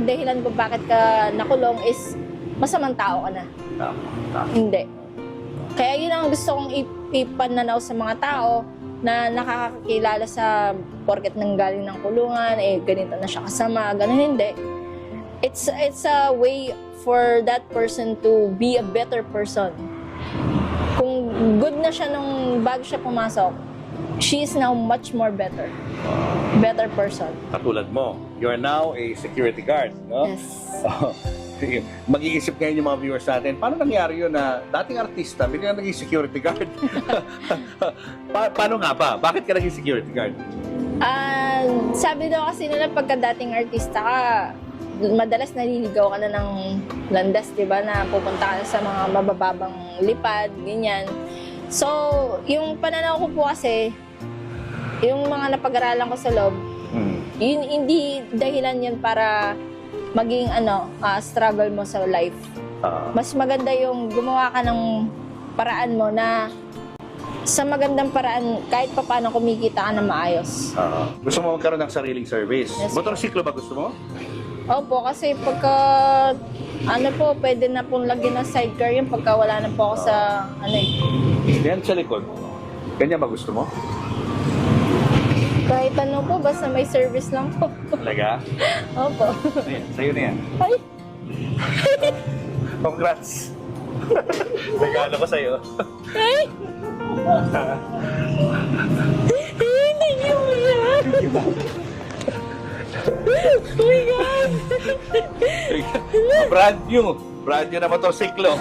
yung dahilan kung bakit ka nakulong is masamang tao ka na. Hindi. Kaya yun ang gusto kong ipananaw sa mga tao na nakakakilala sa porket nanggaling ng kulungan, ganito na siya kasama, ganun hindi. It's a way for that person to be a better person. Kung good na siya nung bago siya pumasok, she is now much more better person. Katulad mo, you are now a security guard, no? Yes. Mag-iisip ngayon yung mga viewers natin, paano nangyari yun na dating artista, biglang naging security guard? Paano nga ba? Bakit ka naging security guard? Sabi daw kasi nila pagka dating artista ka, madalas naliligaw ka na ng landas, di ba? Na pupunta ka sa mga mabababang lipad, ganyan. So, yung pananaw ko po kasi, yung mga napag-aralan ko sa loob, yun, hindi dahilan yun para maging struggle mo sa life. Mas maganda yung gumawa ka ng paraan mo na sa magandang paraan, kahit pa paano kumikita ka na maayos. Gusto mo magkaroon ng sariling service? Yes, motorsiklo ba gusto mo? Opo, kasi pagka, pwede na pong lagyan ng sidecar yun pagka wala na po ako sa, Yan sa likod. Ganyan ba gusto mo? Kahit po, basta may service lang po. Talaga? Opo. Ayan, sa'yo na yan. Ay! Congrats! Regalo ko sa'yo. Ay! Thank you, yan! Oh my God! Brand new. Brand new na motorsiklo.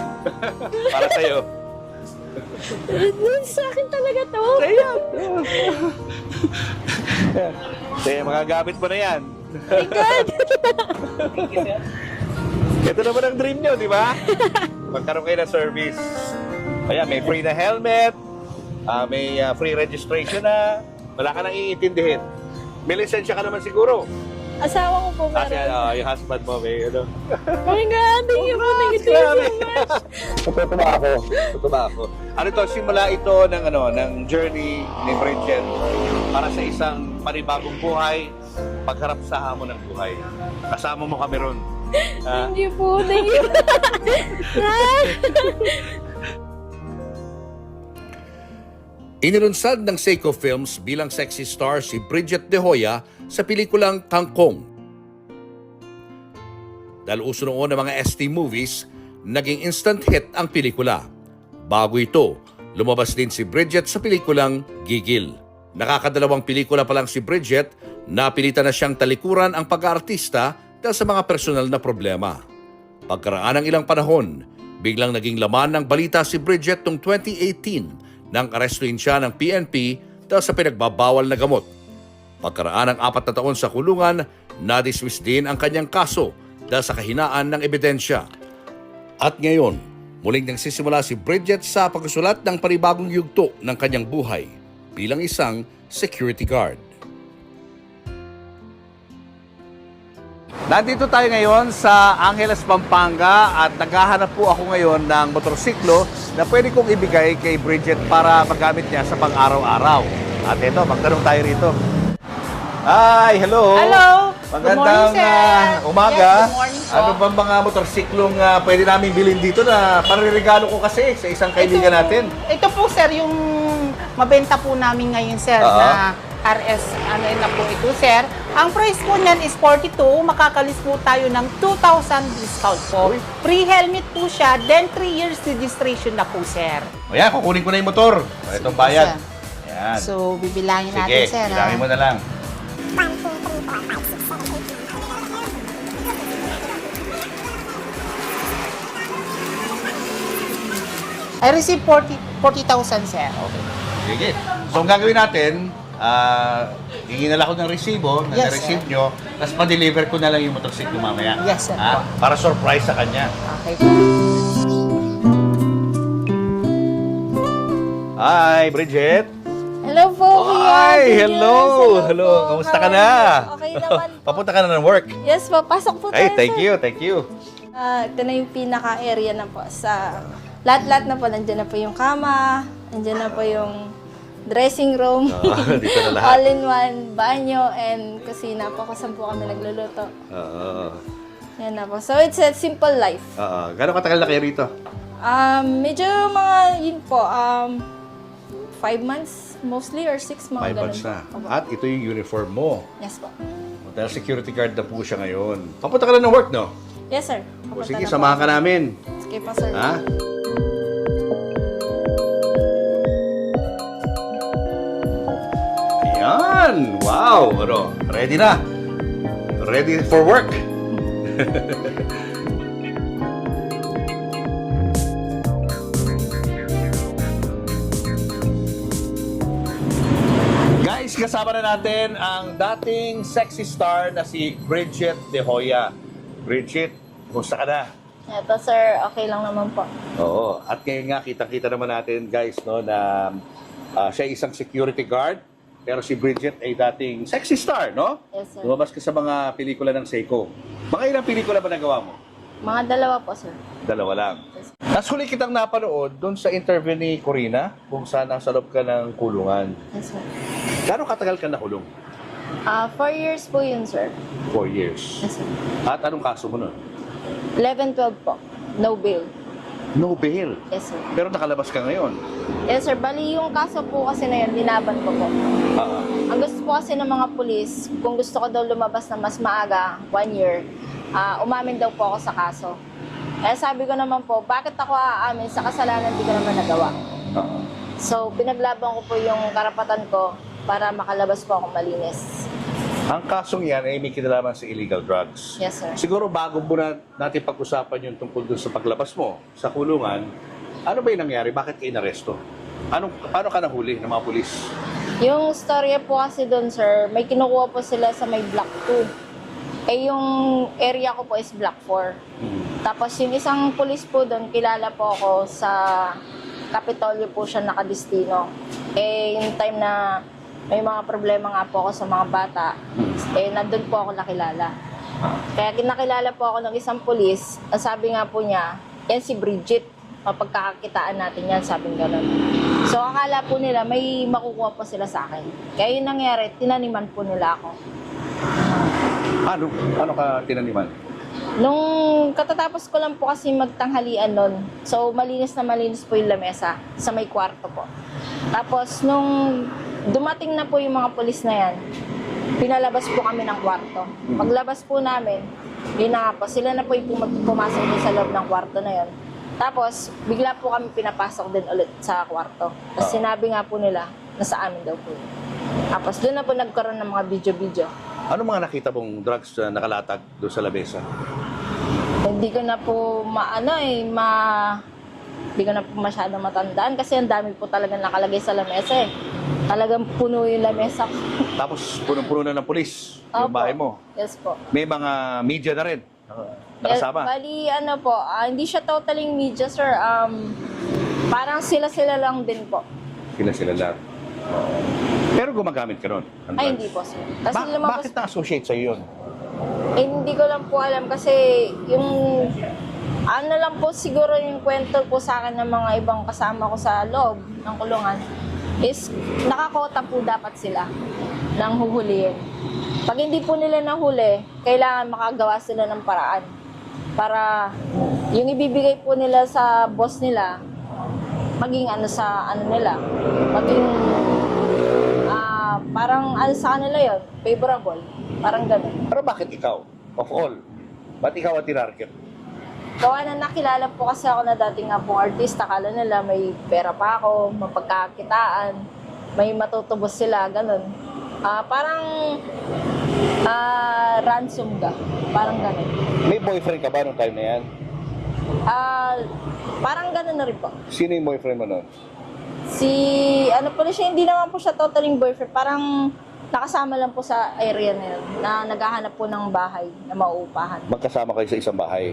Para sa'yo. Sa akin talaga to. Sa'yo. Sa'yo, magagamit mo na yan. Oh my God! Ito naman ang dream nyo, di ba? Magkaroon kayo ng service. Kaya may free na helmet, may free registration na, wala ka nang iintindihin. May lisensya ka naman siguro. Asawa ko po Kasi meron. yung husband mo may Oh my God! Thank you po. Thank you so much. Tutuba ako. Ano to, simula ito ng journey ni Bridget para sa isang panibagong buhay, pagharap sa hamon ng buhay. Kasama mo kami ron. Thank you po. Thank you. Inilunsad ng Seiko Films bilang sexy star si Bridget De Hoya sa pelikulang Kangkong. Dahil uso noon ng mga ST movies, naging instant hit ang pelikula. Bago ito, lumabas din si Bridget sa pelikulang Gigil. Nakakadalawang pelikula pa lang si Bridget, napilitan na siyang talikuran ang pag-aartista dahil sa mga personal na problema. Pagkaraan ng ilang panahon, biglang naging laman ng balita si Bridget noong 2018 nang arestuhin siya ng PNP dahil sa pinagbabawal na gamot. Pagkaraan ng 4 na taon sa kulungan, na-dismiss din ang kanyang kaso dahil sa kahinaan ng ebidensya. At ngayon, muling nagsisimula si Bridget sa pagsusulat ng panibagong yugto ng kanyang buhay bilang isang security guard. Nandito tayo ngayon sa Angeles, Pampanga at naghahanap po ako ngayon ng motorsiklo na pwede kong ibigay kay Bridget para magamit niya sa pang-araw-araw. At ito, magtanong tayo rito. Hi, hello! Hello! Magandang Good morning, sir. umaga. Yes, good morning po. Ano bang mga motorsiklong pwede namin bilhin dito na pariregalo ko kasi sa isang kaibigan natin? Ito po, sir, yung mabenta po namin ngayon, sir, na RS, na po ito, sir. Ang price po niyan is 42. Makakalis po tayo ng 2,000 discount po. Uy. Free helmet po siya, then 3 years registration na po, sir. O yan, kukunin ko na yung motor. Itong bayad. Sir. Yan. So, bibilangin natin, Sige, sir. bilangin mo na lang. I received 40,000, sir. Okay. Sige. So, ang gagawin natin, hingin na lang ako ng resibo na Yes, na-receive nyo, tapos pa-deliver ko na lang yung motorsiklo mamaya. Yes, sir. Para surprise sa kanya. Okay po. Hi, Bridget. Hello po, Kuya. Hi, Julius. hello. Hello. po. Kamusta ka How na? are you? Okay naman po. Papunta ka na ng work. Yes po, pasok po tayo, Ay, thank sir. you, thank you. Ito na yung pinaka-area na po sa lahat-lahat na po. Nandiyan na po yung kama, nandiyan na po yung dressing room, Dito na lahat. all-in-one, banyo, and kusina po kung saan po kami nagluluto. Oo. Ayun na po. So, it's a simple life. Gano'ng katagal na kayo rito? Medyo mga, yun po, 5 months mostly or 6 mga 5 ganun. months na. Opo. At ito yung uniform mo. Yes po. Dahil security guard na po siya ngayon. Papunta ka na ng work, no? Yes, sir. O Papunta sige, na po samahan ako. ka namin. Sige po, sir. Ha? Ayan! Wow! Ano? Ready na? Ready for work? Guys, kasama na natin ang dating sexy star na si Bridget De Hoya. Bridget, kumusta ka na? Ito, sir. Okay lang naman po. Oo. At ngayon nga, kitang-kita naman natin, guys, no, na siya ay isang security guard. Pero si Bridget ay dating sexy star, no? Yes, sir. Lumabas ka sa mga pelikula ng Seiko. Mga ilang pelikula ba nagawa mo? Mga dalawa po, sir. Dalawa lang. Yes. Tapos huli kitang napanood doon sa interview ni Corina kung saan nasa loob ka ng kulungan. Yes, sir. Gano'ng katagal ka nakulong? 4 years po yun, sir. 4 years. Yes, sir. At anong kaso mo nun? 11-12 po. No bail. No bail. Yes, sir. Pero nakalabas ka ngayon. Yes, sir. Bali, yung kaso po kasi na yun, linaban ko po. Ang gusto po kasi ng mga pulis, kung gusto ko daw lumabas na mas maaga, 1 year, umamin daw po ako sa kaso. Eh sabi ko naman po, bakit ako aamin sa kasalanan di ko naman nagawa? So, pinaglaban ko po yung karapatan ko para makalabas po akong malinis. Ang kasong yan ay may kinalaman sa illegal drugs. Yes, sir. Siguro bago muna natin pag-usapan yung tungkol dun sa paglabas mo sa kulungan, ano ba yung nangyari? Bakit ka inaresto? Paano ka nahuli ng mga pulis? Yung storya po kasi doon, sir, may kinukuha po sila sa may Block 2. Eh, yung area ko po is Block 4. Tapos yung isang pulis po doon, kilala po ako sa Kapitolyo po siya nakadistino. Eh, yung time na may mga problema nga po ako sa mga bata, eh, nandun po ako nakilala. Kaya kinakilala po ako ng isang pulis, ang sabi nga po niya, yan si Bridget, mapagkakakitaan natin yan, sabi gano'n. So, akala po nila may makukuha po sila sa akin. Kaya yung nangyari, tinaniman po nila ako. Ano ka tinaniman? Nung katatapos ko lang po kasi magtanghalian nun, so malinis na malinis po yung lamesa sa may kwarto po. Tapos nung dumating na po yung mga pulis na yan, pinalabas po kami ng kwarto. Paglabas po namin, yun na nga po, sila na po yung pumasok din sa loob ng kwarto na yun. Tapos bigla po kami pinapasok din ulit sa kwarto. Tapos sinabi nga po nila, nasa amin daw po. Tapos doon na po nagkaroon ng mga video-video. Ano mga nakita mong drugs na nakalatag doon sa labesa? Hindi ko na po hindi ko na po masyadong matandaan kasi ang dami po talaga nakalagay sa lamesa eh. Talagang puno yung lamesa ko. Tapos punong-puno na ng pulis yung Opo. bahay mo. Yes po. May mga media na rin nakasama. Bali, hindi siya totally media, sir. Parang sila-sila lang din po. Sila lang. Pero gumagamit ka nun? ng Ay, drugs? hindi po, sir. Kasi lumabas, Bakit na-associate sa'yo yun? hindi ko lang po alam kasi yung ano lang po siguro yung kwento po sa akin ng mga ibang kasama ko sa loob ng kulungan is nakakota po dapat sila ng huhulihin. Pag hindi po nila nahuli, kailangan makagawa sila ng paraan para yung ibibigay po nila sa boss nila maging maging parang sa kanila yun, favorable. Parang ganun. Pero bakit ikaw? Of all? Ba't ikaw ang tinarget? Gawa na nakilala po kasi ako na dati nga pong artista. Kala nila may pera pa ako, mapagkakitaan, may matutubos sila, ganun. Parang ransom ka. Parang ganun. May boyfriend ka ba nung time na yan? Parang ganun na rin po. Sino yung boyfriend mo nun? Hindi naman po siya totaling boyfriend. Parang nakasama lang po sa area na yun, na naghahanap po ng bahay na mauupahan. Magkasama kayo sa isang bahay.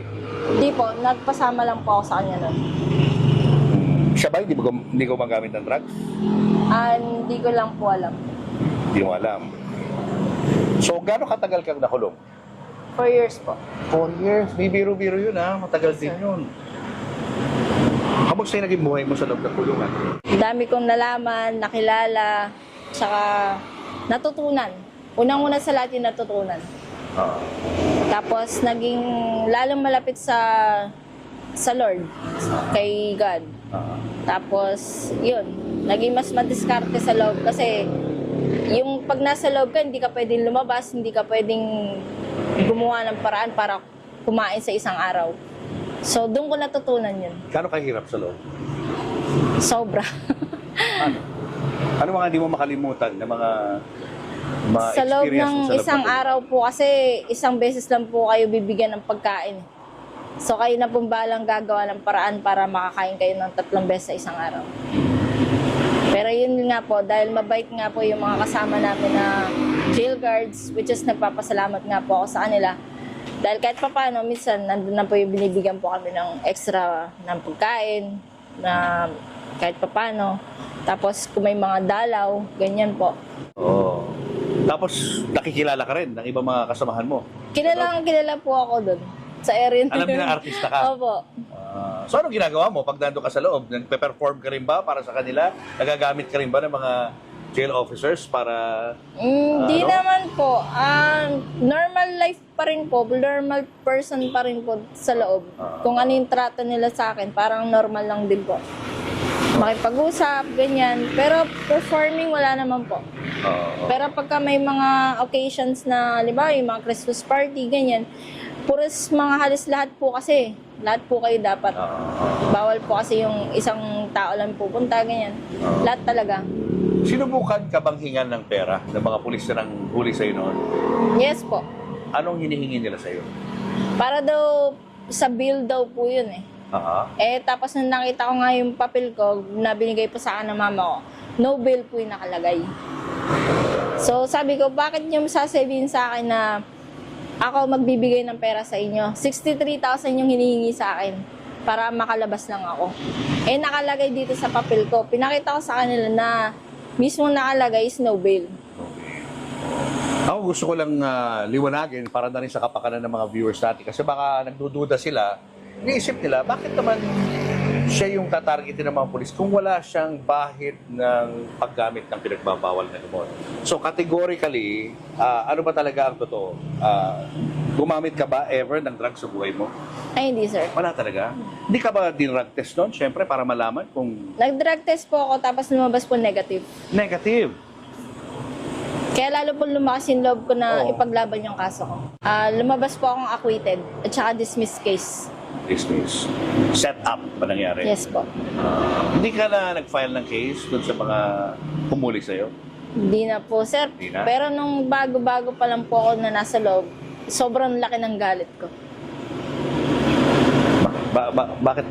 Hindi po, nagpasama lang po ako sa kanya nun. Siya ba hindi ko magamit ng drugs? Hindi ko lang po alam. Hindi mo alam. So, gaano katagal kang nakulong? 4 years po. 4 years. May biro-biro yun ha. Matagal din yun. Kamusta yung naging buhay mo sa loob ng kulungan? Ang dami kong nalaman, nakilala, tsaka natutunan. Unang-una sa lahat yung natutunan. Ah. Tapos naging lalong malapit sa Lord, kay God. Ah. Tapos yun, naging mas madiskarte sa loob kasi yung pag nasa loob ka, hindi ka pwedeng lumabas, hindi ka pwedeng gumawa ng paraan para kumain sa isang araw. So doon ko natutunan yun. Gaano kahirap sa loob? Sobra. Ano mga hindi mo makalimutan na mga Sa loob experience ng mo sa isang laboratory? araw po kasi isang beses lang po kayo bibigyan ng pagkain. So kayo na pong balang gagawa ng paraan para makakain kayo ng 3 beses sa isang araw. Pero yun nga po, dahil mabait nga po yung mga kasama namin na jail guards, which is nagpapasalamat nga po ako sa kanila. Dahil kahit pa paano, minsan nandun na po yung binibigyan po kami ng extra ng pagkain, na kahit pa paano. Tapos kung may mga dalaw, ganyan po. Oo. Tapos nakikilala ka rin ng ibang mga kasamahan mo. Kilala po ako doon sa area na Alam yun. nila artista ka? Opo. So anong ginagawa mo pag nandun ka sa loob? Nagpe-perform ka rin ba para sa kanila? Nagagamit ka rin ba ng mga jail officers para... Hindi ano? naman po. Normal life pa rin po. Normal person pa rin po sa loob. Kung ano yung trato nila sa akin, parang normal lang din po. Makipag-usap, ganyan. Pero performing, wala naman po. Pero pagka may mga occasions na, halimbawa, yung mga Christmas party, ganyan, puros mga halos lahat po kasi. Lahat po kayo dapat. Bawal po kasi yung isang tao lang pupunta, ganyan. Lahat talaga. Sinubukan ka bang hingan ng pera ng mga pulis na nang huli sa'yo noon? Yes po. Anong hinihingi nila sa'yo? Para daw, sa bill daw po yun eh. Tapos nung nakita ko nga yung papel ko, na binigay po sa akin ng mama ko, no bill po yung nakalagay. So sabi ko, bakit niyo sasabihin sa akin na ako magbibigay ng pera sa inyo? 63,000 yung hinihingi sa akin para makalabas lang ako. Nakalagay dito sa papel ko. Pinakita ko sa kanila na mismo nakalagay is no bail. Ako gusto ko lang liwanagin para na rin sa kapakanan ng mga viewers natin. Kasi baka nagdududa sila, iniisip nila, bakit naman siya yung tatargetin ng mga pulis kung wala siyang bahid ng paggamit ng pinagbabawal na gamot. So categorically, ano ba talaga ang totoo? Gumamit ka ba ever ng drugs sa buhay mo? Ay, hindi sir. Wala talaga? Hindi ka ba dinrug test noon? Siyempre, para malaman kung Nag-drug test po ako tapos lumabas po negative. negative. Kaya lalo po lumakas yung loob ko na Oo. ipaglaban yung kaso ko. Lumabas po akong acquitted at saka dismissed case. Dismiss. Set up pa nangyari? Yes po. Hindi ka na nag-file ng case dun sa mga humuli sa'yo? Hindi na po, sir. Hindi na? Pero nung bago-bago pa lang po ako na nasa loob, sobrang laki ng galit ko. Bakit?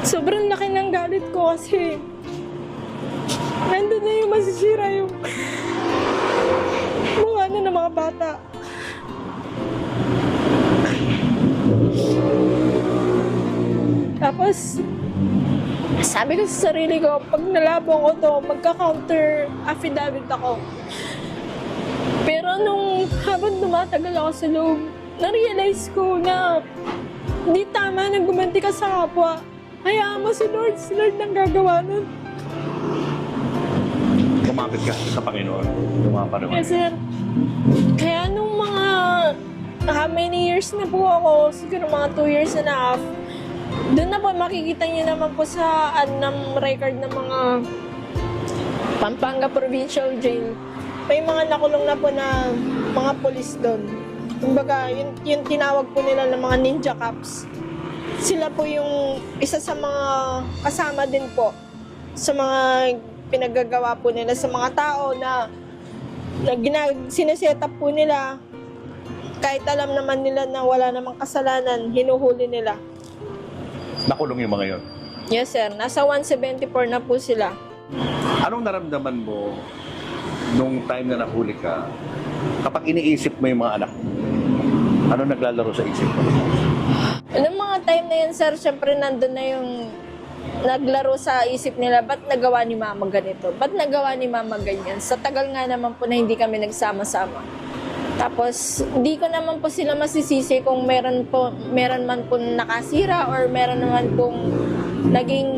Sobrang laki ng galit ko kasi nandun na yung masisira yung mukha na ng mga bata. Tapos, sabi ko sa sarili ko, pag nalabong ko to, magka-counter affidavit ako. Pero nung habang tumatagal ako sa loob, na-realize ko na hindi tama na gumanti ka sa kapwa. Hayaan mo si Lord nang gagawa nun. Kumapit ka sa Panginoon noong mga panahon. Yes, sir. Kaya nung mga how many years na po ako, siguro mga 2 years and a half, doon na po makikita niyo naman po sa record ng mga Pampanga Provincial Jail. May mga nakulong na po na mga polis doon. Kumbaga, yung tinawag po nila ng mga ninja cops. Sila po yung isa sa mga kasama din po sa mga pinaggagawa po nila sa mga tao na sineset up po nila. Kahit alam naman nila na wala namang kasalanan, hinuhuli nila. Nakulong yung mga yon. Yes, sir. Nasa 174 na po sila. Anong naramdaman mo nung time na nahuli ka kapag iniisip mo yung mga anak mo? Ano naglalaro sa isip mo? Noong mga time na yun, sir, syempre nandun na yung naglaro sa isip nila, ba't nagawa ni mama ganito? Ba't nagawa ni mama ganyan? Sa tagal nga naman po na hindi kami nagsama-sama. Tapos, hindi ko naman po sila masisisi kung meron man po nakasira or meron naman pong naging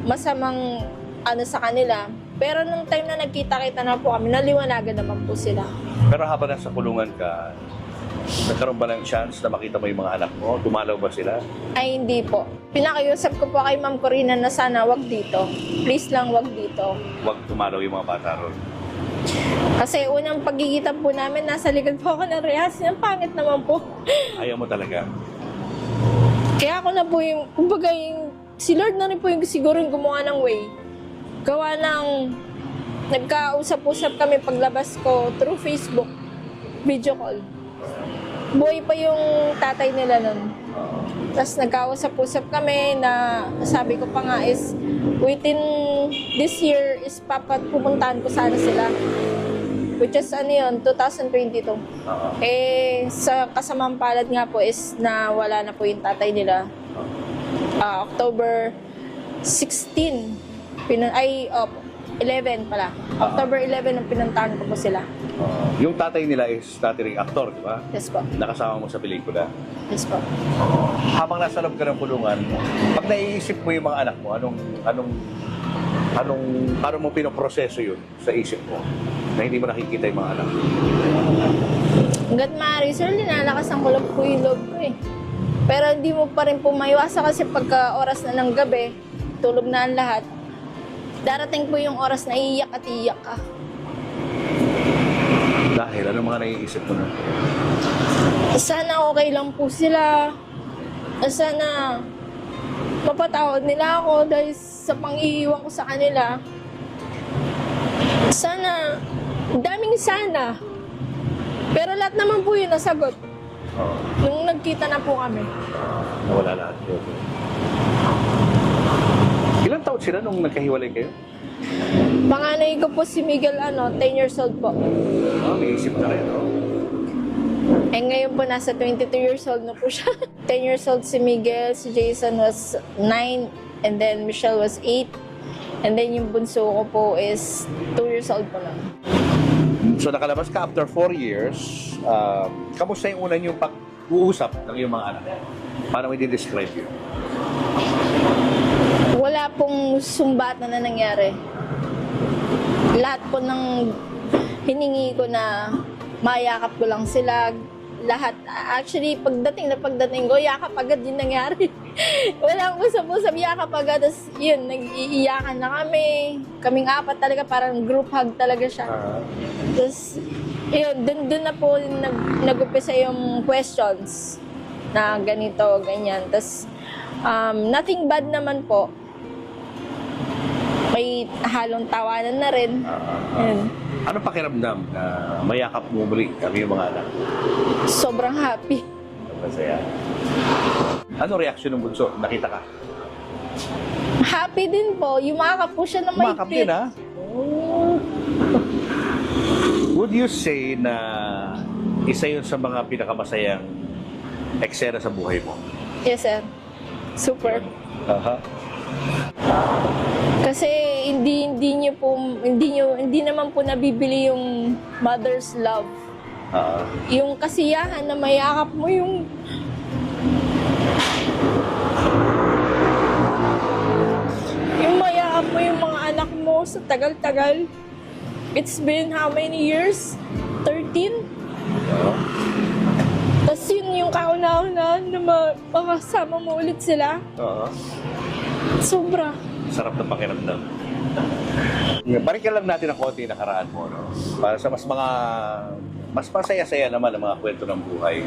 masamang ano sa kanila. Pero nung time na nagkita-kita na po kami, naliwanagan naman po sila. Pero habang nasa kulungan ka, nagkaroon ba ng chance na makita mo yung mga anak mo? Dumalaw ba sila? Ay, hindi po. Pinakiusap ko po kay Ma'am Corina na sana wag dito. Please lang wag dito. Huwag dumalaw yung mga bata ron. Kasi unang pagkikita po namin, nasa likod po ako ng rehas. Ang pangit naman po. Ayaw mo talaga. Kaya ako na po yung, kumbaga yung, si Lord na rin po yung siguro yung gumawa ng way. Gawa ng, nagkausap-usap kami paglabas ko through Facebook, video call. Buhay pa yung tatay nila nun. Tapos nagkausap-usap kami na sabi ko pa nga is, within this year is pupuntahan ko sana sila. Which is ano yun, 2022. Sa kasamang palad nga po is na wala na po yung tatay nila. October 16, 11 pala. October 11 ang pinuntahan ko po sila. Yung tatay nila is dati aktor, di ba? Yes po. Nakasama mo sa pelikula. Yes po. Habang nasa loob ka ng kulungan, pag naiisip mo yung mga anak mo, paano mo pinoproseso yun sa isip mo na hindi mo nakikita yung mga anak? Hanggat maaari, sir, linalakasan ko lang po yung loob ko eh. Pero hindi mo pa rin po maiwasa kasi pagka oras na ng gabi, tulog na ang lahat, darating po yung oras na iiyak at iiyak ka. Dahil, ano mga naiisip mo na? Sana okay lang po sila. Sana mapatawad nila ako dahil sa pang-iiwan ko sa kanila. Sana, daming sana. Pero lahat naman po yun nasagot. Nung nagkita na po kami. Nawala lahat. Okay. Ilang taon sila nung nagkahiwalay kayo? Panganay ko po si Miguel, 10 years old po. May isip na rin, no? Eh ngayon po nasa 22 years old na po siya. 10 years old si Miguel, si Jason was 9, and then Michelle was 8. And then yung bunso ko po is 2 years old po lang. So nakalabas ka after 4 years, kamusta yung una yung pag-uusap ng iyong mga anak? Paano mo i-describe yun? Wala pong sumbatan na nangyari. Lahat po ng hiningi ko na mayakap ko lang sila. Lahat. Actually, pagdating ko, yakap agad yung nangyari. Walang usap-usap, yakap agad. Tapos yun, nag-iiyakan na kami. Kaming apat talaga, parang group hug talaga siya. Tapos, yun, dun na po nag-upisa yung questions na ganito, ganyan. Tapos, nothing bad naman po. May halong tawanan na rin. Yun. Ano pakiramdam na mayakap mo muli kami yung mga anak? Sobrang happy. Masaya. Ano reaksyon ng bunso? Nakita ka? Happy din po. Yumakap po siya na may Umakap din, ha? Would you say na isa yun sa mga pinakamasayang eksena sa buhay mo? Yes, sir. Super. Aha. Kasi hindi naman po nabibili yung mother's love. Yung kasiyahan na mayakap mo yung mayakap mo yung mga anak mo sa tagal-tagal. It's been how many years? 13? Tapos yun yung kauna-una na makasama mo ulit sila. Sobra. Sarap ng pakiramdam. Balikan lang natin ang konti nakaraan mo, no? Para sa mas masaya-saya naman ang mga kwento ng buhay.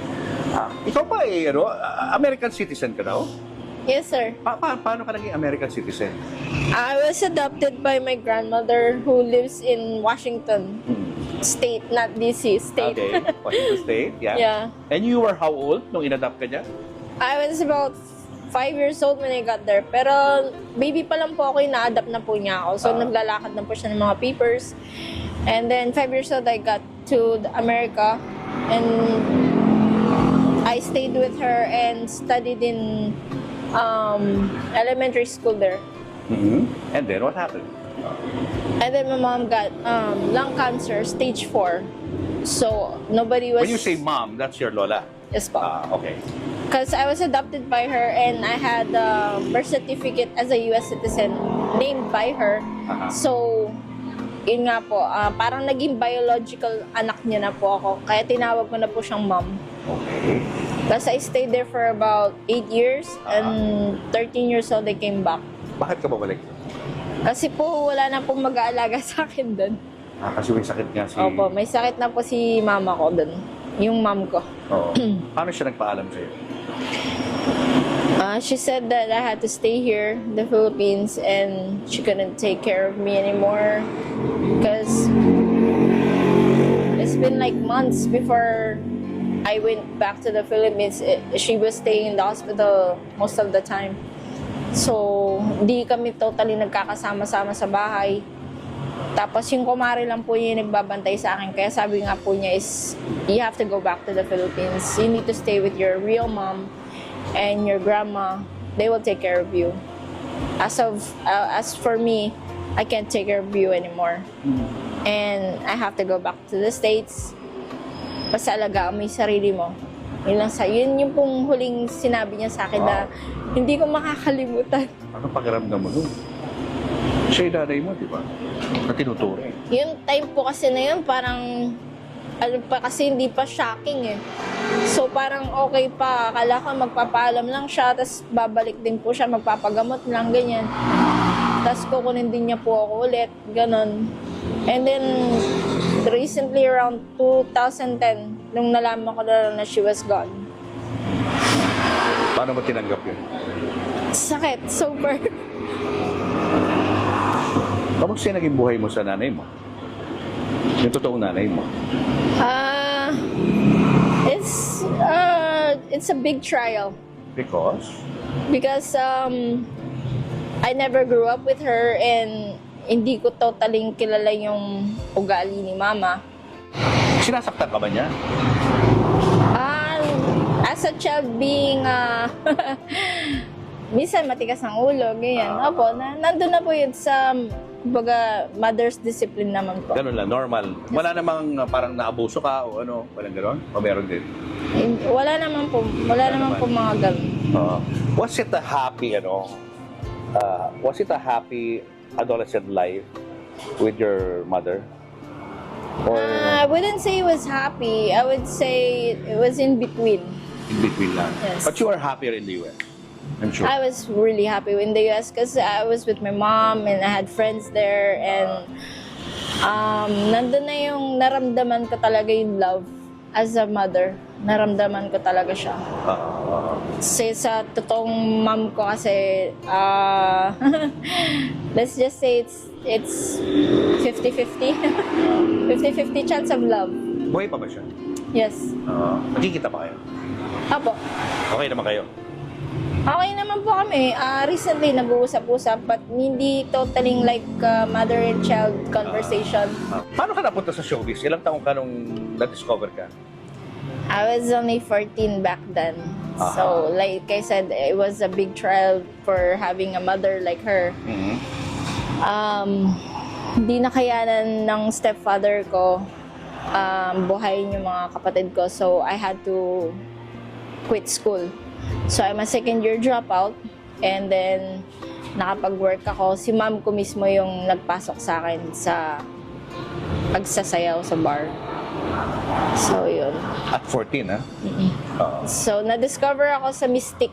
Ikaw ba American citizen ka daw? Yes, sir. Paano ka naging American citizen? I was adopted by my grandmother who lives in Washington State, not DC State. Okay, Washington State, yeah. Yeah. And you were how old nung in-adopt ka niya? I was about 5 years old when I got there. Pero baby pa lang po ako, na-adapt na po niya ako. So naglalakad na po siya ng mga papers. And then 5 years old, I got to America. And I stayed with her and studied in elementary school there. And then what happened? And then my mom got lung cancer, stage 4. So nobody was... When you say mom, that's your lola? Yes po. Okay. Because I was adopted by her and I had a birth certificate as a U.S. citizen named by her. Aha. So, yun nga po, parang naging biological anak niya na po ako. Kaya tinawag ko na po siyang mom. Okay. Tapos I stayed there for about 8 years and 13 years old I came back. Bakit ka babalik? Kasi po wala na pong mag-aalaga sa akin doon. Kasi may sakit nga si... Opo, may sakit na po si mama ko doon. Yung mom ko. Oo. Paano siya nagpaalam sa'yo? She said that I had to stay here in the Philippines and she couldn't take care of me anymore because it's been like months before I went back to the Philippines. She was staying in the hospital most of the time. So, di kami totally nagkakasama-sama sa bahay. Tapos yung kumare lang po yung nagbabantay sa akin. Kaya sabi nga po niya is, you have to go back to the Philippines. You need to stay with your real mom and your grandma. They will take care of you. As for me, I can't take care of you anymore. And I have to go back to the States. Basta alagaan mo yung sarili mo. Yun yung pong huling sinabi niya sa akin na hindi ko makakalimutan. Ano pakiramdam mo doon? Siya yung nanay mo, di ba? Na tinuturo. Yung time po kasi na yun, parang ano pa kasi hindi pa shocking eh. So parang okay pa, akala ko magpapaalam lang siya, tapos babalik din po siya, magpapagamot lang, ganyan. Tapos kukunin din niya po ako ulit, ganon. And then, recently around 2010, nung nalaman ko na she was gone. Paano mo tinanggap yun? Sakit, super. Kamusta yung naging buhay mo sa nanay mo? Yung totoong nanay mo? It's a big trial. Because? Because I never grew up with her and hindi ko totaling kilala yung ugali ni mama. Sinasaktan ka ba niya? As a child being minsan matigas ang ulo, ganyan. Opo, nandun na po yun sa baga mother's discipline naman po. Ganun lang, normal. Wala namang parang naabuso ka o ano, walang gano'n? O meron din? Wala naman po mga ganun. Was it a happy, adolescent life with your mother? Or I wouldn't say it was happy. I would say it was in between. in between lang? Yes. But you are happier in the US, I'm sure. I was really happy in the US because I was with my mom and I had friends there and nandun na yung naramdaman ko talaga yung love as a mother. Naramdaman ko talaga siya. Kasi sa totoong mom ko kasi, let's just say it's 50-50. 50-50 chance of love. Buhay pa ba siya? Yes. Magkikita pa kayo? Apo. Okay naman kayo? Okay naman po kami. Recently, nag-uusap-usap but hindi totally like mother and child conversation. Paano ka napunta sa showbiz? Ilang taong ka nung na-discover ka? I was only 14 back then. So, like I said, it was a big trial for having a mother like her. Hindi nakayanan ng stepfather ko buhayin yung mga kapatid ko. So, I had to quit school. So, I'm a second year dropout. And then, nakapag-work ako. Si mom ko mismo yung nagpasok sa akin sa pagsasayaw sa bar. So, yun. At 14, ha? So, na-discover ako sa Mystic,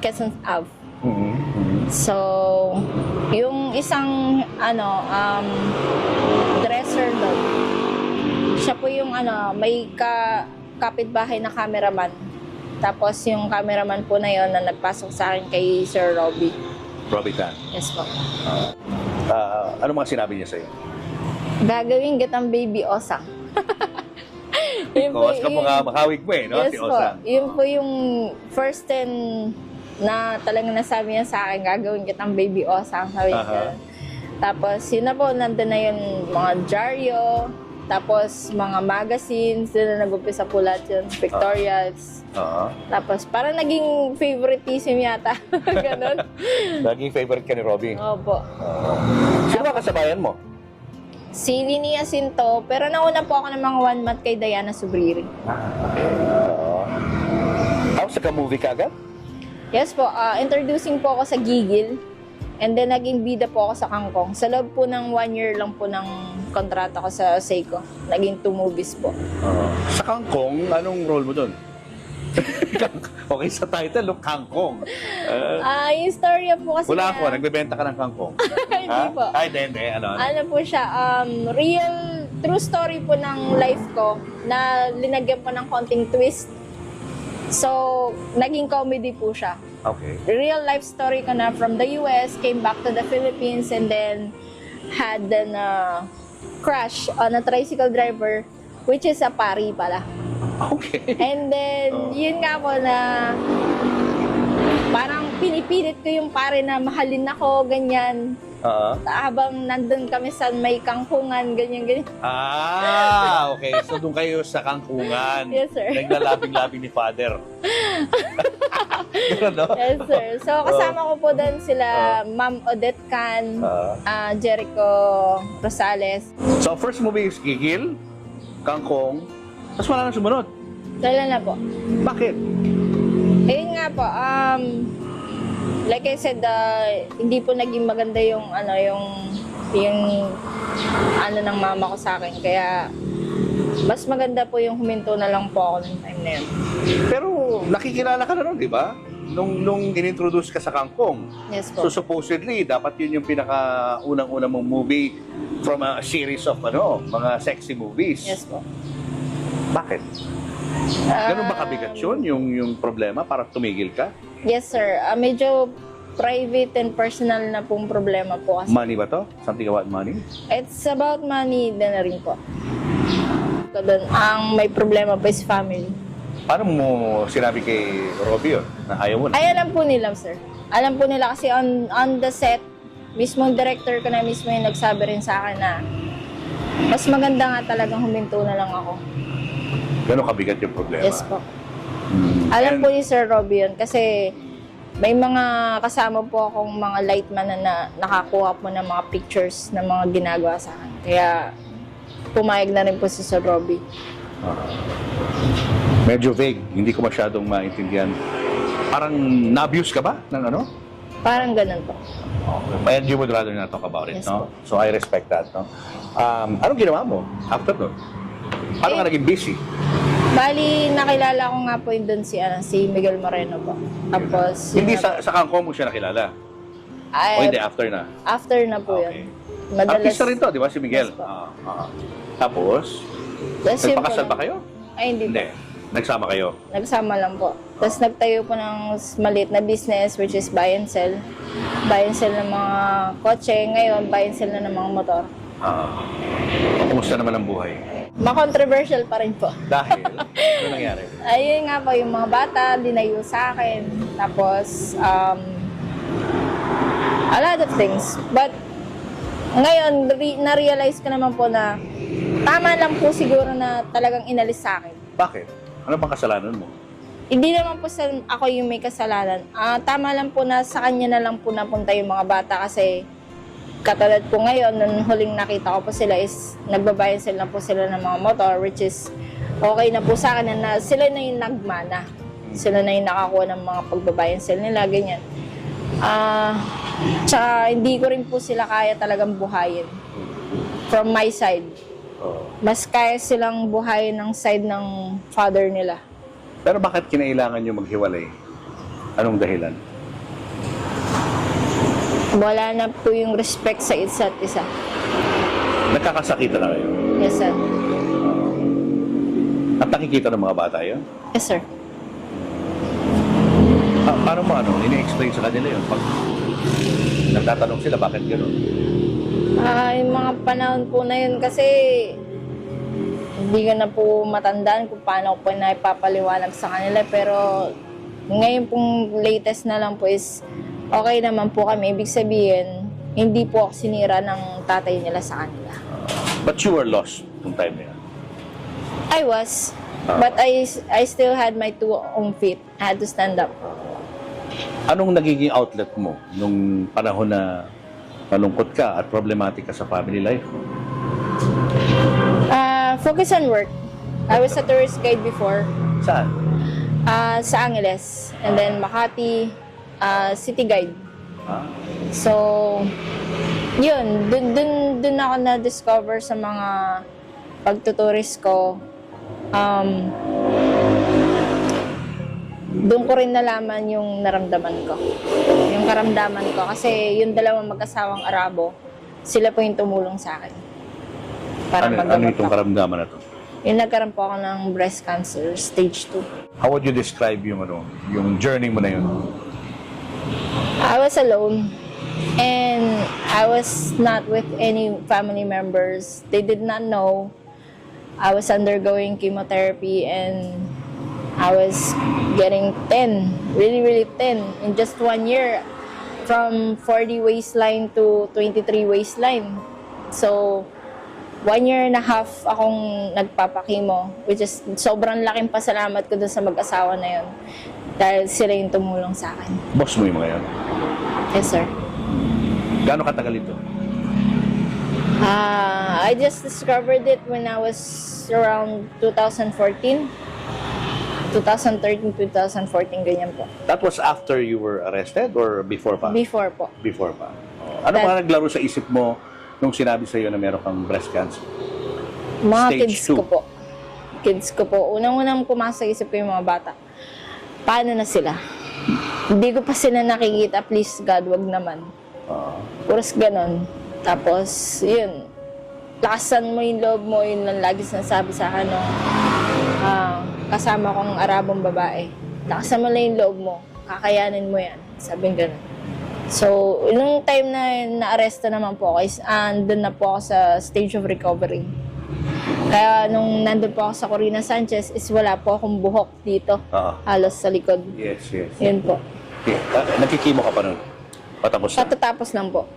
Quezon Ave. So, yung isang, dresser doon, siya po yung, may kapitbahay na cameraman. Tapos, yung cameraman po na yon na nagpasok sa akin kay Sir Robbie. Robbie Tan. Yes po. Ano mga sinabi niya sa'yo? Gagawin kitang baby Osang. Because ka mga makawig mo no? Yes Si po. Osang. Yun po yung first 10 na talagang nasabi niya sa akin, gagawin kitang baby Osang. Sabi niya. Tapos, yun na po, nandun na yung mga dyaryo, tapos mga magazines, doon na nag-umpisa po lahat yun, pictorials. Tapos, parang naging favoritism yata. Ganon. Naging favorite ka ni Robbie? Opo. Sino ba kasabayan mo? Si Vinny Jacinto, pero nauna po ako ng mga 1 month kay Diana Subriri. Sa ka-movie ka agad? Yes po, introducing po ako sa Gigil. And then, naging bida po ako sa Kangkong. Sa loob po ng 1 year lang po ng kontrata ko sa Seiko. Naging 2 movies po. Sa Kangkong, anong role mo doon? Okay, sa title, Kangkong. Yung storya po kasi Wala ako, nagbebenta ka ng Kangkong. Hindi po. Ay, hindi. Ano? Ano po siya, real, true story po ng life ko na linagyan po ng konting twist. So, naging comedy po siya. Okay. Real life story ko na from the US, came back to the Philippines, and then had an crash on a tricycle driver, which is a pari pala. Okay. And then, yun nga po na parang pinipilit ko yung pare na mahalin ako, ganyan. Habang nandun kami sa may kangkungan, ganyan. Okay. So, doon kayo sa Kangkungan. Yes, sir. Naglalabing-labing ni Father. Ganun, no? Yes, sir. So, kasama ko po doon sila Ma'am Odette Can, Jericho Rosales. So, first movie is Gigil, Kangkong, tapos wala nang sumunod. Dala na po. Bakit? Ayun nga po, like I said, hindi po naging maganda yung ng mama ko sa akin. Kaya, mas maganda po yung huminto na lang po ako ng time na yun. Pero nakikilala ka na nun, di ba? Nung inintroduce ka sa Kangkong. Yes po. So supposedly, dapat yun yung pinaka-unang-unang mong movie from a series of mga sexy movies. Yes po. Bakit? Ganun ba kabigat yun, yung problema para tumigil ka? Yes, sir. Medyo private and personal na pong problema po kasi. Money ba to? Something about money? It's about money din na rin po. So, doon, ang may problema po is family. Paano mo sinabi kay Robbie yun, na ayaw mo na? Ay, alam po nila, sir. Alam po nila kasi on the set, mismong director ko na mismo yung nagsabi rin sa akin na mas maganda nga talagang huminto na lang ako. Gano'ng kabigat yung problema? Yes po. Alam po ni Sir Robbie yun kasi may mga kasama po akong mga lightman na nakakuha po ng mga pictures ng mga ginagawa sa akin. Kaya pumayag na rin po si Sir Robbie. Medyo vague, hindi ko masyadong maintindihan. Parang na-abuse ka ba ng ano? Parang ganun po. Okay. And you would rather not talk about it, Yes no? po. So I respect that, no? Anong ginawa mo after nun? Paano ka naging busy? Bali, nakilala ko nga po yun doon si Miguel Moreno po. Tapos, Hindi yun na sa Kangkong mo siya nakilala? po. Ay, O hindi, after na? after na po Okay. yun. Madalas, Artista rin to, di ba, si Miguel? Yes po. Tapos, Tapos yun po nagpakasal lang. ba kayo? Ay, hindi po. Hindi. Nagsama kayo? Nagsama lang po. Tapos nagtayo po ng maliit na business which is buy and sell. Buy and sell ng mga kotse. Ngayon, buy and sell na ng mga motor. Kumusta naman ang buhay? Ma-controversial pa rin po. Dahil, ano nangyari? Ayun nga po, yung mga bata, dinayo sa akin. Tapos, a lot of things. But, ngayon, na-realize ko naman po na tama lang po siguro na talagang inalis sa akin. Bakit? Ano bang kasalanan mo? Hindi naman po ako yung may kasalanan. Tama lang po na sa kanya na lang po napunta yung mga bata kasi katulad po ngayon, nung huling nakita ko po sila is nagbabayan sila po sila ng mga motor which is okay na po sa akin na sila na yung nagmana. Sila na yung nakakuha ng mga pagbabayan sila nila, ganyan. Tsaka hindi ko rin po sila kaya talagang buhayin. From my side. Mas kaya silang buhayin ng side ng father nila. Pero bakit kinailangan nyo maghiwalay? Anong dahilan? Wala na po yung respect sa isa't isa. Nagkakasakitan na kayo? Yes, sir. At nakikita ng mga bata yun? Yes, sir. Paano mo ini-explain sa kanila yun? Pag nagtatanong sila, bakit gano'n? Yung mga panahon po na yun kasi hindi ko na po matandaan kung paano ko po na ipapaliwanag sa kanila. Pero ngayon pong latest na lang po is okay naman po kami. Ibig sabihin, hindi po ako sinira ng tatay nila sa kanila. But you were lost nung time na yan. I was. But I still had my 2 own feet. I had to stand up. Anong nagiging outlet mo nung panahon na malungkot ka at problematic ka sa family life? Focus on work. I was a tourist guide before. Saan? Sa Angeles. And then Makati, city guide. So, yun, dun ako na-discover sa mga pagtuturist ko. Doon ko rin nalaman yung naramdaman ko. Yung karamdaman ko. Kasi yung dalawang mag-asawang Arabo, sila po yung tumulong sa akin. Para Ano magamot itong ako. karamdaman na to? Yung nagkaroon po ako ng breast cancer, stage 2. How would you describe yung journey mo na yun? I was alone. And I was not with any family members. They did not know. I was undergoing chemotherapy and I was getting thin, really, really thin. In just 1 year, from 40 waistline to 23 waistline. So, 1 year and a half akong nagpapakimo, which is sobrang laking pasalamat ko dun sa mag-asawa na yun. Dahil sila yung tumulong sa akin. Boss mo yung mga yan. Yes, sir. Gaano katagal ito? I just discovered it when I was around 2014. 2013, 2014, ganyan po. That was after you were arrested or before pa? Before po. Before pa. Ano That- ba naglaro sa isip mo nung sinabi sa'yo na meron kang breast cancer? Mga Stage kids 2. ko po. Kids ko po. Unang-unang pumasok sa isip ko yung mga bata. Paano na sila? Hindi ko pa sila nakikita. Please God, wag naman. Puros ganon. Tapos, yun. Lakasan mo yung loob mo. Yun lang lagi sinasabi sa akin nung kasama kong Arabong babae. Lakasan mo lang yung loob mo. Kakayanin mo yan. Sabi ganon. So, nung time na na-arresto naman po ako, andun na po ako sa stage of recovery. Kaya nung nandun po ako sa Corina Sanchez, is wala po akong buhok dito. Halos sa likod. Yes, yes. Yun po. Okay. Nakikimo ka pa nun? Patapos na? Katatapos lang po.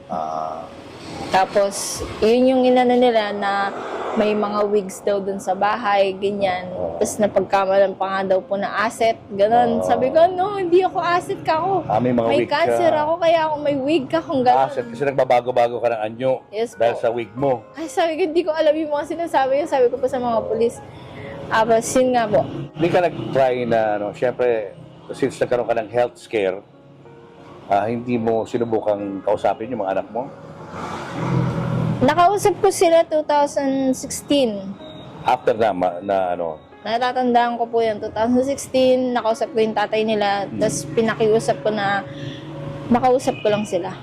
Tapos, yun yung inano nila na may mga wigs daw dun sa bahay, ganyan. Tapos napagkamalan pa nga daw po na asset, ganon. Sabi ko, no, hindi ako asset ka ako. May mga wig cancer ka. ako, kaya ako may wig ka kung ganon. Asset kasi nagbabago-bago ka ng anyo Yes po. dahil sa wig mo. Ay, sabi ko, hindi ko alam yung mga sinasabi yun. Sabi ko pa sa mga polis. Tapos, yun nga po. Hindi ka nag-try na, syempre, since nagkaroon ka ng health scare, hindi mo sinubukang kausapin yung mga anak mo? Nakausap ko sila 2016. After na Natatandaan ko po yan, 2016, nakausap ko yung tatay nila, tapos pinakiusap ko na makausap ko lang sila.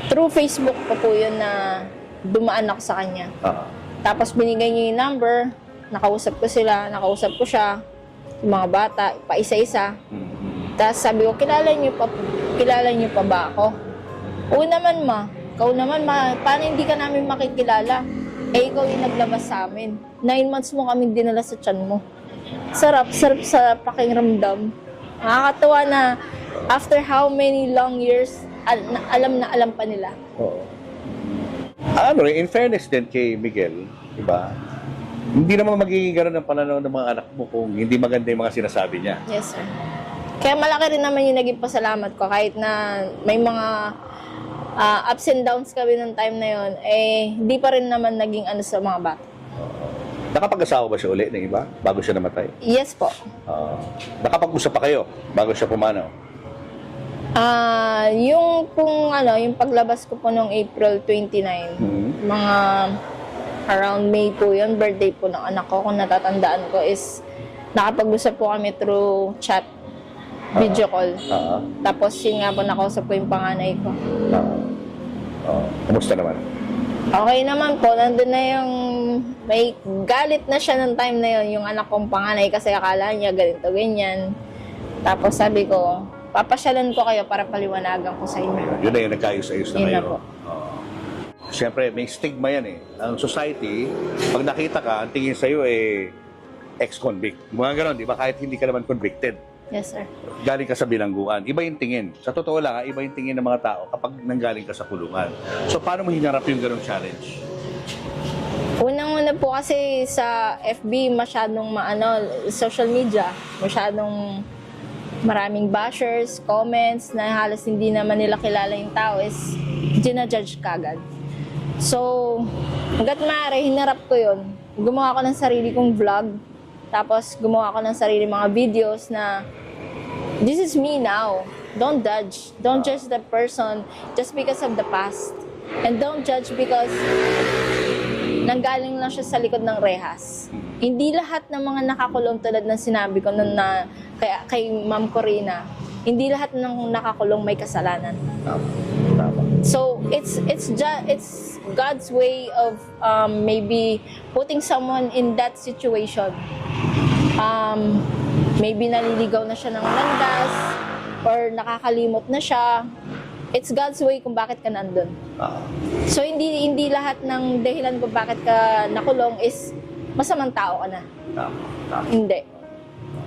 Through Facebook ko po yun na dumaan ako sa kanya. Tapos binigay niya yung number, nakausap ko sila, nakausap ko siya, yung mga bata, pa isa-isa. Tapos sabi ko, kilala niyo pa ba ako? Oo naman ma, ikaw naman ma, paano hindi ka namin makikilala? Eh, ikaw yung naglabas sa amin. 9 months mo kaming dinala sa tiyan mo. Sarap sa pakiramdam. Nakakatawa na after how many long years, alam pa nila. In fairness din kay Miguel, diba? Hindi naman magiging gano'n ang pananaw ng mga anak mo kung hindi maganda yung mga sinasabi niya. Yes, sir. Kaya malaki rin naman yung naging pasalamat ko kahit na may mga ups and downs kami ng time na yon, hindi pa rin naman naging ano sa mga bata. Nakapag-asawa ba siya uli ng iba bago siya namatay? Yes po. Nakapag-usap pa kayo bago siya pumanaw? Yung paglabas ko po noong April 29, mga around May po yun, birthday po ng anak ko, kung natatandaan ko, is nakapag-usap po kami through chat, video call. Tapos yun nga po, nakausap ko yung panganay ko. Kumusta naman? Okay naman po, nandun na yung, may galit na siya ng time na yun, yung anak kong panganay, kasi akala niya ganito, ganyan. Tapos sabi ko, papasyalan ko kayo para paliwanagan ko sa inyo. Yun na yung nagkaayos-ayos na Yun na kayo. po. Siyempre, may stigma yan eh. Ang society, pag nakita ka, ang tingin sa'yo ex-convict. Mga ganon, di ba? Kahit hindi ka naman convicted. Yes, sir. Galing ka sa bilangguan. Iba yung tingin. Sa totoo lang, iba yung tingin ng mga tao kapag nanggaling ka sa kulungan. So, paano mo hinarap yung ganong challenge? Unang-una po kasi sa FB, masyadong social media, masyadong maraming bashers, comments, na halos hindi naman nila kilala yung tao, is ginajudge kagad. So, hanggat maaari, hinarap ko yun. Gumawa ko ng sarili kong vlog, tapos gumawa ko ng sarili mga videos na this is me now. don't judge. Don't judge the person just because of the past. And don't judge because nanggaling lang siya sa likod ng rehas. Hindi lahat ng mga nakakulong tulad ng sinabi ko nun na kay Ma'am Corina, hindi lahat ng nakakulong may kasalanan. So it's God's way of maybe putting someone in that situation. Maybe naliligaw na siya ng landas or nakakalimot na siya. It's God's way kung bakit ka nandun. So hindi lahat ng dahilan kung bakit ka nakulong is masamang tao ka na. Hindi.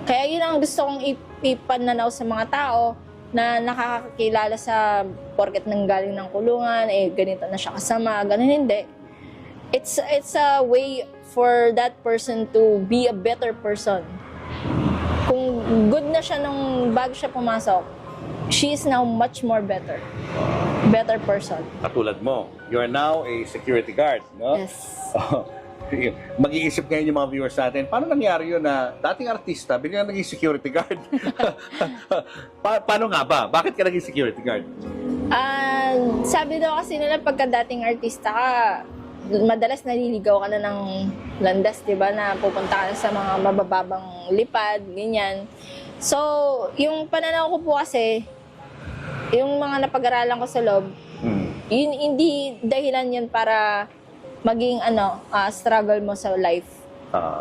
Kaya yun ang gusto kong ipananaw sa mga tao na nakakakilala sa porket nanggaling ng kulungan, ganito na siya kasama, ganun hindi. It's a way for that person to be a better person. Kung good na siya nung bago siya pumasok, she is now much more better person. Katulad mo, you are now a security guard, no? Yes. Mag-iisip ngayon yung mga viewers natin, paano nangyari yun na dating artista, biglang naging security guard? Paano nga ba? Bakit ka naging security guard? Sabi daw kasi nila pagka dating artista ka, madalas naliligaw ka na ng landas, di ba? Na pupunta ka na sa mga mabababang lipad, ganyan. So, yung pananaw ko po kasi, yung mga napag-aralan ko sa loob, yun, hindi dahilan yun para maging struggle mo sa life.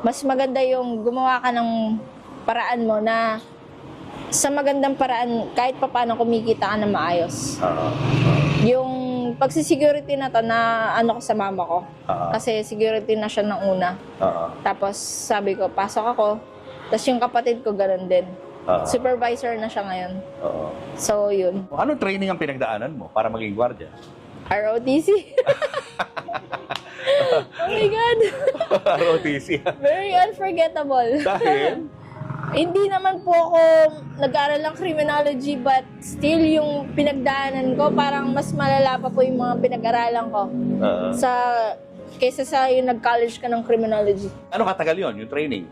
Mas maganda yung gumawa ka ng paraan mo na sa magandang paraan kahit papaano kumikita ka na maayos. Yung pagsisecurity na to na ko sa mama ko. Kasi security na siya ng una. Tapos sabi ko, pasok ako. Tapos yung kapatid ko ganun din. Supervisor na siya ngayon. So yun. Anong training ang pinagdaanan mo para maging gwardiya? ROTC. Oh my God. ROTC. Very unforgettable. Dahil? Hindi naman po ako nag-aaral ng criminology but still yung pinagdaanan ko parang mas malala pa po yung mga pinag-aralan ko kaysa sa yung nag-college ka ng criminology. Ano katagal yun, yung training?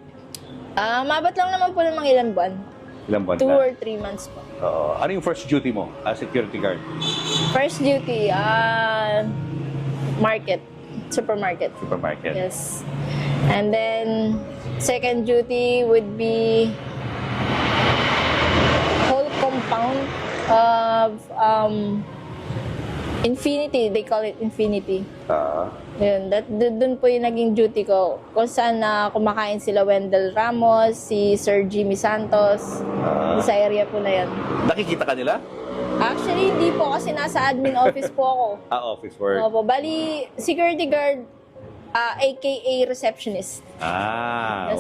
Mabat lang naman po ng mga ilang buwan. Ilang buwan 2 na? or 3 months po. Ano yung first duty mo as security guard? First duty, market. Supermarket. Supermarket. Yes. And then, second duty would be whole compound of Infinity. They call it Infinity. Yun, dun po yung naging duty ko. Kung saan kumakain sila Wendell Ramos, si Sir Jimmy Santos. Sa area po na yan. Nakikita ka nila? Actually, hindi po kasi nasa admin office po ako. Office work. Opo, bali, security guard, aka receptionist. Yes,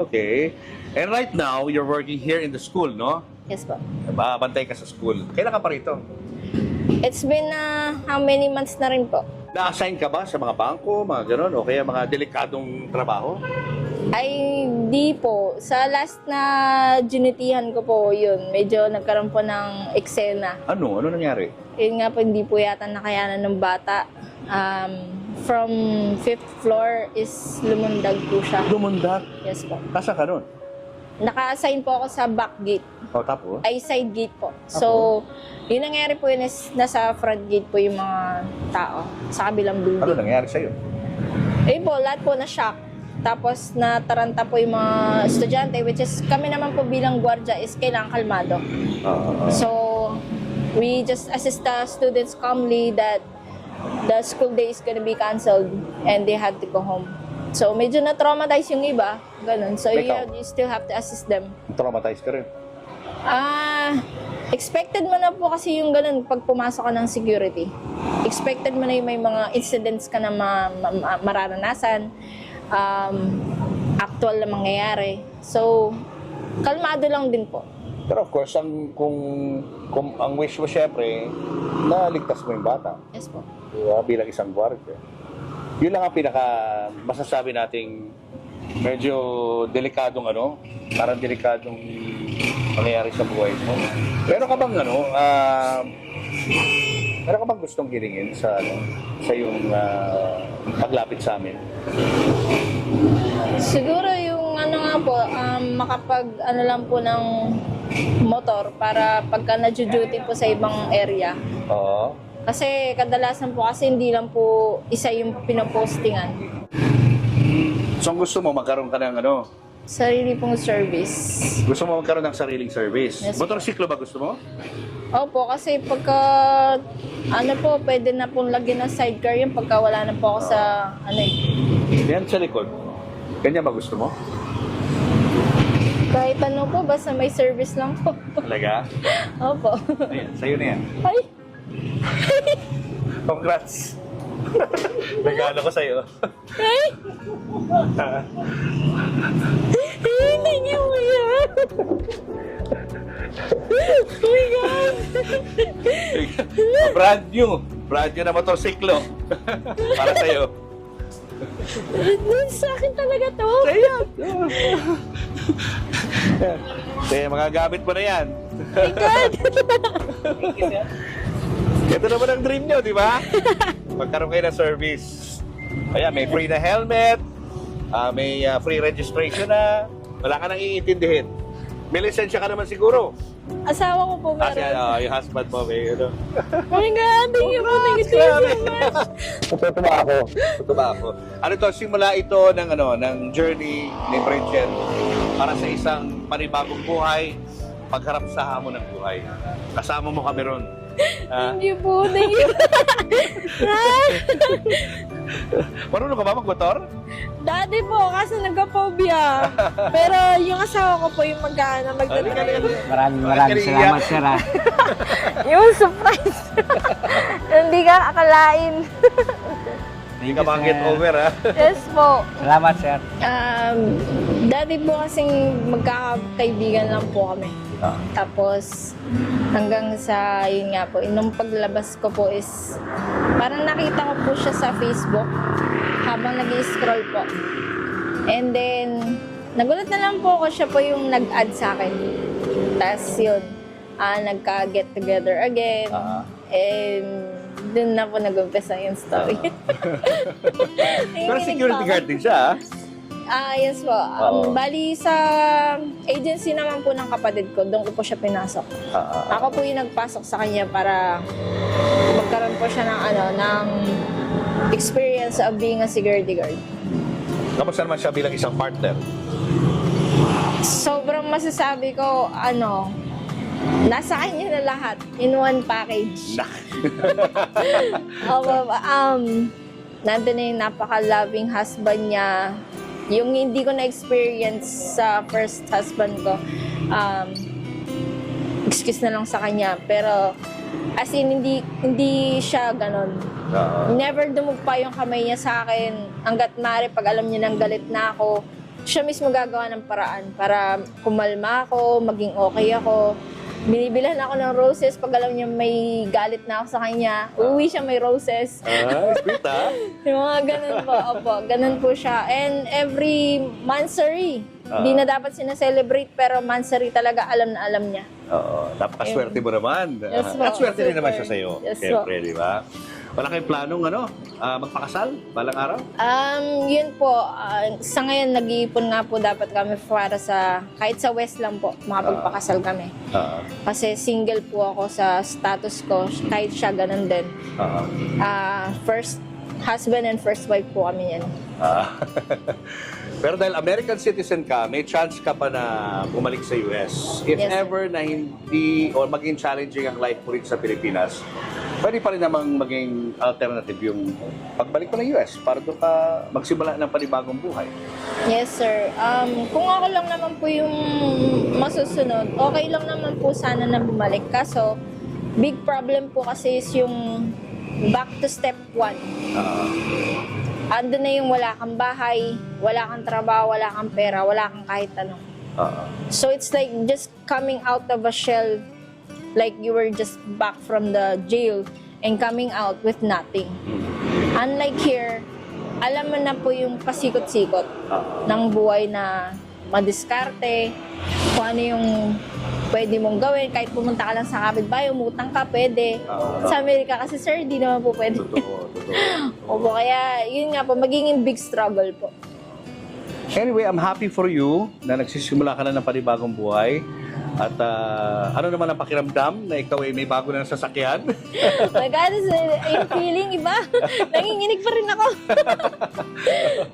Okay. And right now, you're working here in the school, no? Yes po. Bantay ka sa school. Kailan ka pa rito? It's been how many months na rin po? Na-assign ka ba sa mga bangko, mga ganun, o kaya mga delikadong trabaho? Ay, di po. Sa last na junitihan ko po, yun, medyo nagkaroon po ng eksena. Ano nangyari? Yun nga po, hindi po yata nakayanan ng bata. From 5th floor is lumundag po siya. Lumundag? Yes po. Kasa ka nun? Naka-assign po ako sa back gate. Tapos? Ay, side gate po. So, yun nangyari po yun is nasa front gate po yung mga tao sa kabilang building. Ano nangyari sa'yo? Po, lahat po na-shock. Tapos nataranta po yung mga estudyante, which is kami naman po bilang gwardiya is kailangan kalmado. So, we just assist the students calmly that the school day is gonna be canceled and they had to go home. So, medyo na-traumatize yung iba, ganun. So, you still have to assist them. Traumatized ka rin? Expected mo na po kasi yung ganun pag pumasok ka ng security. Expected mo na yung may mga incidents ka na mararanasan, actual na mangyayari. So, kalmado lang din po. Pero of course, kung ang wish mo syempre, na ligtas mo yung bata. Yes po. Diba? Bilang isang gwardiya. Yun lang ang pinaka masasabi nating medyo delikadong parang delikadong mangyayari sa buhay mo. Meron ka bang meron ka bang gustong hilingin sa yung paglapit sa amin? Siguro yung makapag lang po ng motor para pagka na-duty po sa ibang area. Oo. Kasi kadalasan po kasi hindi lang po isa yung pinopostingan. So, ang gusto mo, magkaroon ka ng ano? Sarili pong service. Gusto mo magkaroon ng sariling service? Yes, Motorsiklo ba gusto mo? Opo, kasi pagka, ano po, pwede na pong lagyan ng sidecar yun pagka wala na po ako sa, ano eh. Yan sa likod. Ganyan ba gusto mo? Kahit ano po, basta may service lang po. Talaga? Opo. Ayan, sa'yo na yan. Ay! Congrats! Regalo ko sa'yo. Ay! Thank you, kuya! Oh my God! Brand new. Brand new na motorsiklo. Para sa'yo. Sa akin talaga to. Sa'yo. Kaya magagamit mo na yan. My God! Ito naman ang dream nyo, di ba? Magkaroon kayo ng service. Ayan, may free na helmet, may free registration na, wala ka nang iintindihin. May lisensya ka naman siguro. Asawa ko po Kasi meron. yung husband mo, may ano. Oh my God! Thank you po. Thank you so much. Tutuba ako. Ano to, simula ito ng ano, ng journey ni Bridget para sa isang panibagong buhay, pagharap sa hamon ng buhay. Kasama mo kami ron. Thank you po. Thank you. Marunong ka ba magmotor? Dati po, kasi nagka-phobia. Pero yung asawa ko po yung magdadala. Maraming salamat, sir. Yung surprise. Hindi ka akalain. Hindi ka mag-get over, ha? Yes po. Salamat, sir. Dati po kasing magkakaibigan lang po kami. Tapos hanggang sa, yun nga po, nung paglabas ko po is, parang nakita ko po siya sa Facebook habang nag-scroll po. And then, nagulat na lang po ako, siya po yung nag-add sa akin. Tapos yun, nagka-get together again. And dun na po nag-umpisa yung story. Pero security guard din siya, ha? Yes po. Oo. Bali sa agency naman po ng kapatid ko, doon ko po siya pinasok. Ako po yung nagpasok sa kanya para magkaroon po siya ng ng experience of being a security guard. Kamusta naman siya bilang isang partner? Sobrang masasabi ko, nasa kanya na lahat in one package. Nandun na yung napaka-loving husband niya. Yung hindi ko na-experience sa first husband ko, excuse na lang sa kanya. Pero, as in, hindi siya ganon. Never dumugpa yung kamay niya sa akin. Hanggat maaari, pag alam niya nang galit na ako, siya mismo gagawa ng paraan para kumalma ako, maging okay ako. Binibilan ako ng roses pag alam niya may galit na ako sa kanya. Uuwi siya may roses. Sweet, ha? Yung mga ganun po. Opo, ganun po siya. And every mansary, hindi na dapat sinaselebrate, pero mansary talaga alam na alam niya. Oo, napakaswerte mo naman. Yes, po. At swerte rin naman siya Super. sa'yo. Yes, Siyempre, di ba? Wala kayong planong magpakasal balang araw? Yun po, sa ngayon nag-iipon nga po dapat kami para sa, kahit sa West lang po, makapagpakasal kami. Kasi single po ako sa status ko, kahit siya ganun din. First husband and first wife po kami yan. Pero dahil American citizen ka, may chance ka pa na bumalik sa US. If Yes, sir. ever na hindi or maging challenging ang life mo rin sa Pilipinas, pwede pa rin namang maging alternative yung pagbalik mo ng US para doon ka magsimula ng panibagong buhay. Yes, sir. Kung ako lang naman po yung masusunod, okay lang naman po sana na bumalik. Kaso, big problem po kasi is yung back to step 1. Ando na yung wala kang bahay, wala kang trabaho, wala kang pera, wala kang kahit ano. So it's like just coming out of a shell, like you were just back from the jail and coming out with nothing. Unlike here, alam mo na po yung pasikot-sikot ng buhay na madiskarte, kung ano yung pwede mong gawin, kahit pumunta ka lang sa kapitbahay, umutang ka, pwede. Sa Amerika kasi, sir, di naman po pwede. Totoo. Opo, kaya yun nga po, magiging big struggle po. Anyway, I'm happy for you na nagsisimula ka na ng panibagong buhay. At ano naman ang pakiramdam na ikaw ay may bago na sasakyan? Magkano yung feeling, iba? Nanginginig pa rin ako.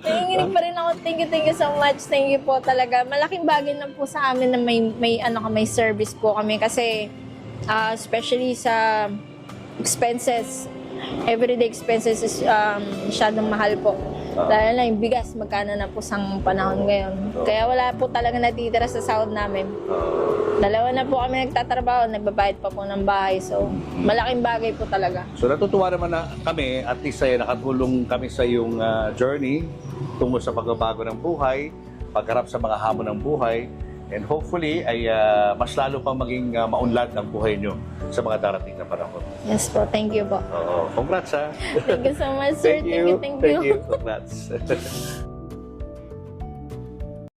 Nanginginig pa rin ako. Thank you so much. Thank you po talaga. Malaking bagay na po sa amin na may service po kami kasi especially sa expenses, everyday expenses is masyadong mahal po. Lalo na yung bigas, magkano na po sang panahon ngayon. Kaya wala po talaga natitira sa sahod namin. Dalawa na po kami nagtatrabaho, nagbabayad pa po ng bahay. So, malaking bagay po talaga. So natutuwa naman na kami at least ay nakatulong kami sa iyong journey tungo sa pagbabago ng buhay, pagharap sa mga hamon ng buhay, and hopefully ay mas lalo pang maging maunlad ang buhay nyo sa mga darating na panahon. Yes po, thank you po. Oo, congrats ha. Thank you so much, sir. Thank you. Thank you. Congrats.